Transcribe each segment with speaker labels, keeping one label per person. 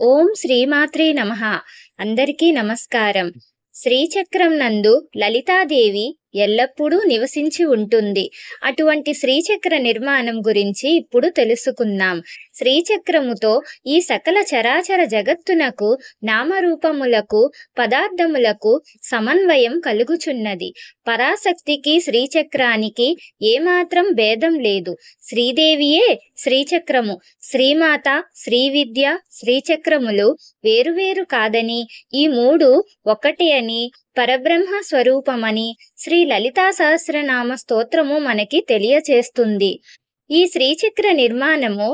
Speaker 1: ఓం శ్రీమాత్రే నమః. అందరికీ నమస్కారం. శ్రీచక్రం నందు లలితాదేవి ఎల్లప్పుడూ నివసించి ఉంటుంది. అటువంటి శ్రీచక్ర నిర్మాణం గురించి ఇప్పుడు తెలుసుకుందాం. శ్రీచక్రముతో ఈ సకల చరాచర జగత్తునకు నామరూపములకు పదార్థములకు సమన్వయం కలుగుచున్నది. పరాశక్తికి శ్రీచక్రానికి ఏమాత్రం భేదం లేదు. శ్రీదేవియే శ్రీచక్రము. శ్రీమాత, శ్రీవిద్య, శ్రీచక్రములు వేరువేరు కాదని, ఈ మూడు ఒకటి అని, పరబ్రహ్మ స్వరూపమని శ్రీ లలితా సహస్రనామ స్తోత్రము మనకి తెలియచేస్తుంది. ఈ శ్రీచక్ర నిర్మాణము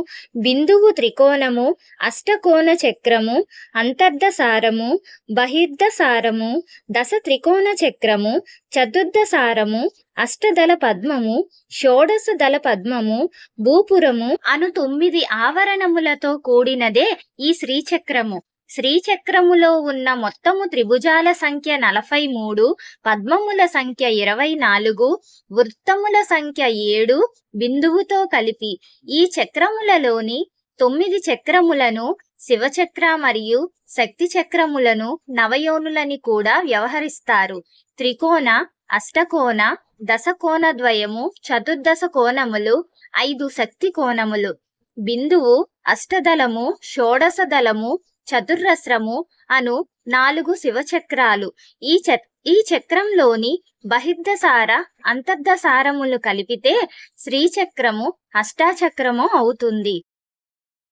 Speaker 1: బిందువు త్రికోణము, అష్టకోణ చక్రము, అంతర్దసారము, బహిర్దసారము, దశ త్రికోణ చక్రము, చతుర్దసారము, అష్టదళ పద్మము, షోడశ దళ పద్మము, భూపురము అను 9 ఆవరణములతో కూడినదే ఈ శ్రీచక్రము. శ్రీచక్రములో ఉన్న మొత్తము త్రిభుజాల సంఖ్య 43, పద్మముల సంఖ్య 24, వృత్తముల సంఖ్య 7 బిందువుతో కలిపి. ఈ చక్రములలోని 9 చక్రములను శివచక్ర మరియు శక్తి చక్రములను నవయోనులని కూడా వ్యవహరిస్తారు. త్రికోణ, అష్టకోణ, దశకోణ ద్వయము, చతుర్దశ కోణములు, 5 శక్తి కోణములు, బిందువు, అష్టదళము, షోడశ దళము, చతుర్రస్రము అను 4 శివచక్రాలు. ఈ చక్రంలోని బహిర్దసార, అంతర్దసారములు కలిపితే శ్రీచక్రము అష్టాచక్రము అవుతుంది.